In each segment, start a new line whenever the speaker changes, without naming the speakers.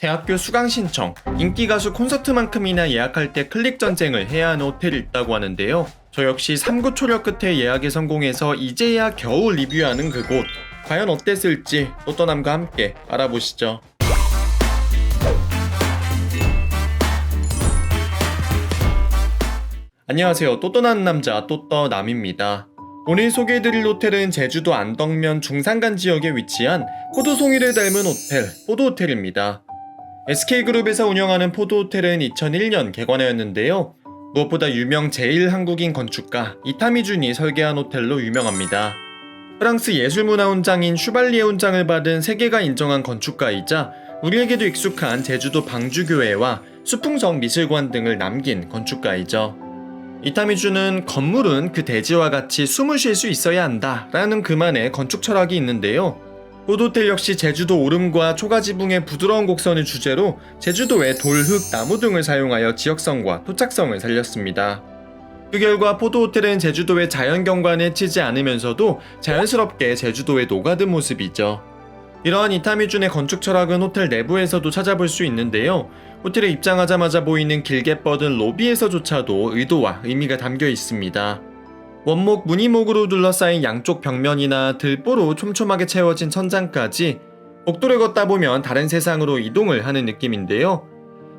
대학교 수강 신청, 인기 가수 콘서트만큼이나 예약할 때 클릭 전쟁을 해야 하는 호텔이 있다고 하는데요. 저 역시 3구 초려 끝에 예약에 성공해서 이제야 겨우 리뷰하는 그곳. 과연 어땠을지 또떠남과 함께 알아보시죠. 안녕하세요. 또떠나는 남자 또떠남입니다. 오늘 소개해드릴 호텔은 제주도 안덕면 중산간 지역에 위치한 포도송이를 닮은 호텔, 포도호텔입니다. SK그룹에서 운영하는 포도호텔은 2001년 개관하였는데요. 무엇보다 유명 제1한국인 건축가 이타미준이 설계한 호텔로 유명합니다. 프랑스 예술문화훈장인 슈발리에 훈장을 받은 세계가 인정한 건축가이자 우리에게도 익숙한 제주도 방주교회와 수풍성 미술관 등을 남긴 건축가이죠. 이타미준은 건물은 그 대지와 같이 숨을 쉴 수 있어야 한다 라는 그만의 건축 철학이 있는데요. 포도호텔 역시 제주도 오름과 초가지붕의 부드러운 곡선을 주제로 제주도의 돌, 흙, 나무 등을 사용하여 지역성과 토착성을 살렸습니다. 그 결과 포도호텔은 제주도의 자연경관에 해치지 않으면서도 자연스럽게 제주도에 녹아든 모습이죠. 이러한 이타미준의 건축 철학은 호텔 내부에서도 찾아볼 수 있는데요. 호텔에 입장하자마자 보이는 길게 뻗은 로비에서조차도 의도와 의미가 담겨 있습니다. 원목, 무늬목으로 둘러싸인 양쪽 벽면이나 들보로 촘촘하게 채워진 천장까지 복도를 걷다 보면 다른 세상으로 이동을 하는 느낌인데요.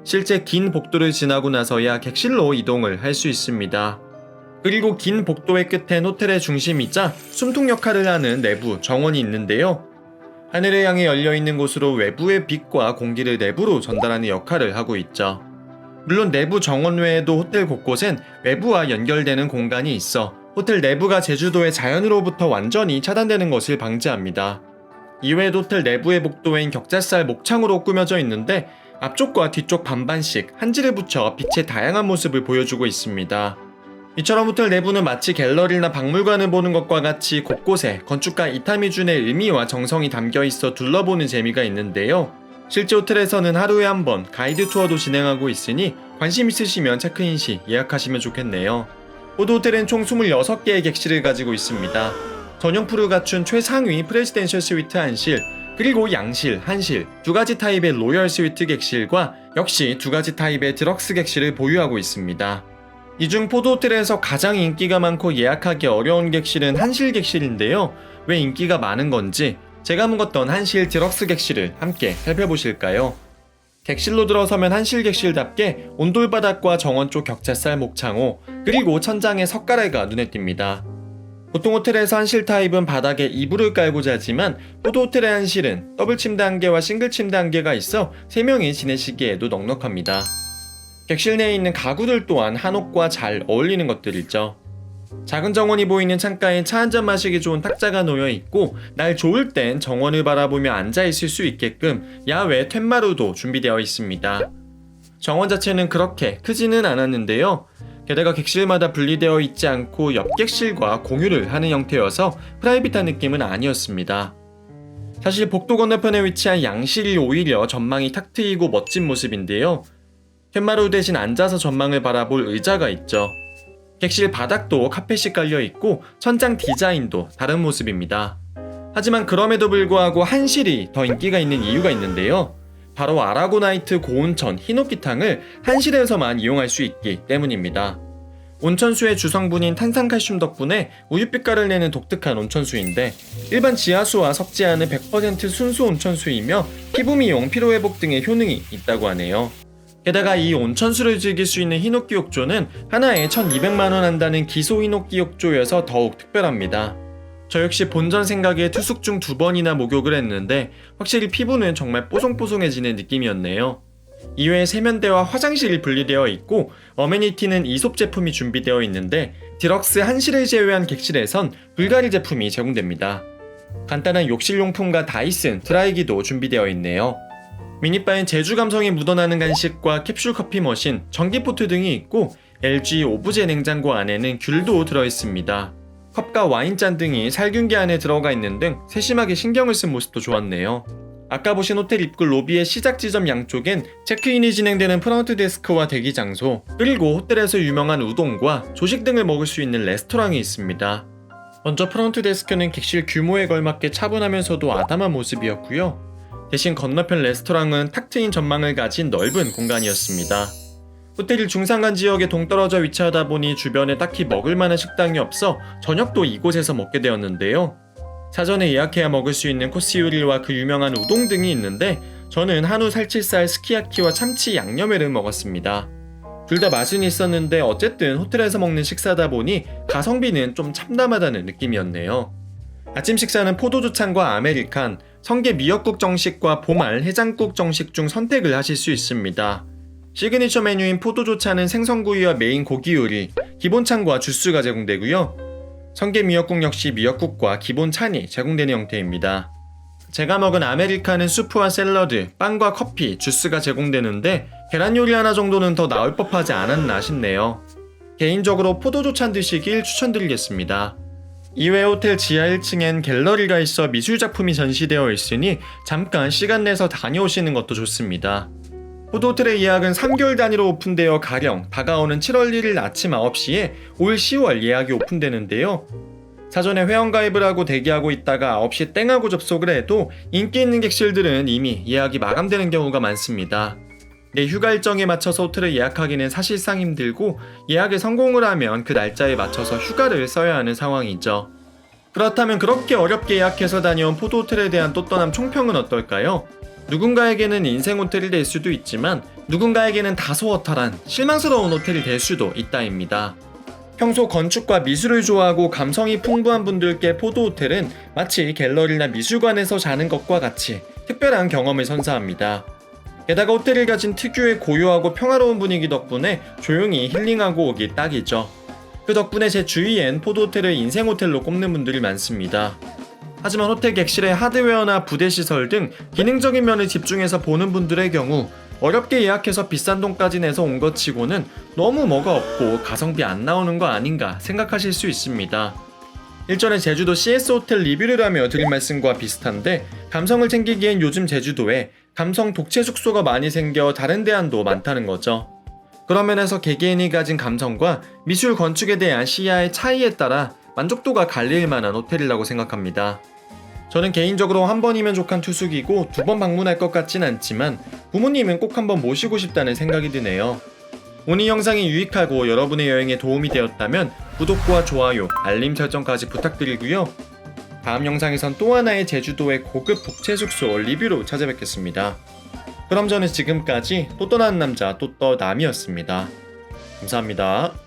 실제 긴 복도를 지나고 나서야 객실로 이동을 할 수 있습니다. 그리고 긴 복도의 끝엔 호텔의 중심이자 숨통 역할을 하는 내부 정원이 있는데요. 하늘을 향해 열려있는 곳으로 외부의 빛과 공기를 내부로 전달하는 역할을 하고 있죠. 물론 내부 정원 외에도 호텔 곳곳엔 외부와 연결되는 공간이 있어 호텔 내부가 제주도의 자연으로부터 완전히 차단되는 것을 방지합니다. 이외에도 호텔 내부의 복도엔 격자살 목창으로 꾸며져 있는데 앞쪽과 뒤쪽 반반씩 한지를 붙여 빛의 다양한 모습을 보여주고 있습니다. 이처럼 호텔 내부는 마치 갤러리나 박물관을 보는 것과 같이 곳곳에 건축가 이타미준의 의미와 정성이 담겨 있어 둘러보는 재미가 있는데요. 실제 호텔에서는 하루에 한 번 가이드 투어도 진행하고 있으니 관심 있으시면 체크인 시 예약하시면 좋겠네요. 포도호텔은 총 26개의 객실을 가지고 있습니다. 전용 풀을 갖춘 최상위 프레지덴셜 스위트 1실, 그리고 양실, 한실, 2가지 타입의 로열 스위트 객실과 역시 2가지 타입의 드럭스 객실을 보유하고 있습니다. 이 중 포도호텔에서 가장 인기가 많고 예약하기 어려운 객실은 한실 객실인데요. 왜 인기가 많은 건지 제가 묵었던 한실 드럭스 객실을 함께 살펴보실까요? 객실로 들어서면 한실 객실답게 온돌바닥과 정원 쪽 격자살 목창호, 그리고 천장의 석가래가 눈에 띕니다. 보통 호텔에서 한실 타입은 바닥에 이불을 깔고 자지만 포도호텔의 한실은 더블 침대 1개와 싱글 침대 1개가 있어 3명이 지내시기에도 넉넉합니다. 객실 내에 있는 가구들 또한 한옥과 잘 어울리는 것들이죠. 작은 정원이 보이는 창가에 차 한잔 마시기 좋은 탁자가 놓여 있고 날 좋을 땐 정원을 바라보며 앉아 있을 수 있게끔 야외 텐마루도 준비되어 있습니다. 정원 자체는 그렇게 크지는 않았는데요. 게다가 객실마다 분리되어 있지 않고 옆 객실과 공유를 하는 형태여서 프라이빗한 느낌은 아니었습니다. 사실 복도 건너편에 위치한 양실이 오히려 전망이 탁 트이고 멋진 모습인데요. 텐마루 대신 앉아서 전망을 바라볼 의자가 있죠. 객실 바닥도 카펫이 깔려있고 천장 디자인도 다른 모습입니다. 하지만 그럼에도 불구하고 한실이 더 인기가 있는 이유가 있는데요. 바로 아라고나이트 고온천 히노키탕을 한실에서만 이용할 수 있기 때문입니다. 온천수의 주성분인 탄산칼슘 덕분에 우유빛깔을 내는 독특한 온천수인데 일반 지하수와 섞지 않은 100% 순수 온천수이며 피부 미용, 피로회복 등의 효능이 있다고 하네요. 게다가 이 온천수를 즐길 수 있는 히노키 욕조는 하나에 1,200만원 한다는 기소 히노키 욕조여서 더욱 특별합니다. 저 역시 본전 생각에 투숙 중 2번이나 목욕을 했는데 확실히 피부는 정말 뽀송뽀송해지는 느낌이었네요. 이외에 세면대와 화장실이 분리되어 있고 어메니티는 이솝 제품이 준비되어 있는데 디럭스 한실을 제외한 객실에선 불가리 제품이 제공됩니다. 간단한 욕실용품과 다이슨, 드라이기도 준비되어 있네요. 미니바엔 제주 감성이 묻어나는 간식과 캡슐 커피 머신, 전기포트 등이 있고 LG 오브제 냉장고 안에는 귤도 들어있습니다. 컵과 와인잔 등이 살균기 안에 들어가 있는 등 세심하게 신경을 쓴 모습도 좋았네요. 아까 보신 호텔 입구 로비의 시작 지점 양쪽엔 체크인이 진행되는 프런트 데스크와 대기 장소, 그리고 호텔에서 유명한 우동과 조식 등을 먹을 수 있는 레스토랑이 있습니다. 먼저 프런트 데스크는 객실 규모에 걸맞게 차분하면서도 아담한 모습이었고요. 대신 건너편 레스토랑은 탁 트인 전망을 가진 넓은 공간이었습니다. 호텔이 중산간 지역에 동떨어져 위치하다 보니 주변에 딱히 먹을 만한 식당이 없어 저녁도 이곳에서 먹게 되었는데요. 사전에 예약해야 먹을 수 있는 코스 요리와 그 유명한 우동 등이 있는데 저는 한우 살치살 스키야키와 참치 양념회를 먹었습니다. 둘 다 맛은 있었는데 어쨌든 호텔에서 먹는 식사다 보니 가성비는 좀 참담하다는 느낌이었네요. 아침 식사는 포도주찬과 아메리칸, 성게 미역국 정식과 보말 해장국 정식 중 선택을 하실 수 있습니다. 시그니처 메뉴인 포도조차는 생선구이와 메인 고기 요리, 기본찬과 주스가 제공되고요. 성게 미역국 역시 미역국과 기본 찬이 제공되는 형태입니다. 제가 먹은 아메리카는 수프와 샐러드, 빵과 커피, 주스가 제공되는데 계란 요리 하나 정도는 더 나올 법하지 않았나 싶네요. 개인적으로 포도조찬 드시길 추천드리겠습니다. 이외 호텔 지하 1층엔 갤러리가 있어 미술작품이 전시되어 있으니 잠깐 시간 내서 다녀오시는 것도 좋습니다. 포도호텔의 예약은 3개월 단위로 오픈되어 가령 다가오는 7월 1일 아침 9시에 올 10월 예약이 오픈되는데요. 사전에 회원가입을 하고 대기하고 있다가 9시 땡하고 접속을 해도 인기 있는 객실들은 이미 예약이 마감되는 경우가 많습니다. 내 휴가 일정에 맞춰서 호텔을 예약하기는 사실상 힘들고 예약에 성공을 하면 그 날짜에 맞춰서 휴가를 써야 하는 상황이죠. 그렇다면 그렇게 어렵게 예약해서 다녀온 포도호텔에 대한 또 떠남 총평은 어떨까요? 누군가에게는 인생 호텔이 될 수도 있지만 누군가에게는 다소 허탈한 실망스러운 호텔이 될 수도 있다입니다. 평소 건축과 미술을 좋아하고 감성이 풍부한 분들께 포도호텔은 마치 갤러리나 미술관에서 자는 것과 같이 특별한 경험을 선사합니다. 게다가 호텔을 가진 특유의 고요하고 평화로운 분위기 덕분에 조용히 힐링하고 오기 딱이죠. 그 덕분에 제 주위엔 포도호텔을 인생 호텔로 꼽는 분들이 많습니다. 하지만 호텔 객실의 하드웨어나 부대 시설 등 기능적인 면을 집중해서 보는 분들의 경우 어렵게 예약해서 비싼 돈까지 내서 온 것 치고는 너무 뭐가 없고 가성비 안 나오는 거 아닌가 생각하실 수 있습니다. 일전에 제주도 CS 호텔 리뷰를 하며 드린 말씀과 비슷한데 감성을 챙기기엔 요즘 제주도에 감성 독채 숙소가 많이 생겨 다른 대안도 많다는 거죠. 그런 면에서 개개인이 가진 감성과 미술 건축에 대한 시야의 차이에 따라 만족도가 갈릴 만한 호텔이라고 생각합니다. 저는 개인적으로 한 번이면 족한 투숙이고 2번 방문할 것 같진 않지만 부모님은 꼭 한번 모시고 싶다는 생각이 드네요. 오늘 영상이 유익하고 여러분의 여행에 도움이 되었다면 구독과 좋아요, 알림 설정까지 부탁드리고요. 다음 영상에선 또 하나의 제주도의 고급 독채 숙소 리뷰로 찾아뵙겠습니다. 그럼 저는 지금까지 또 떠나는 남자 또떠남이었습니다. 감사합니다.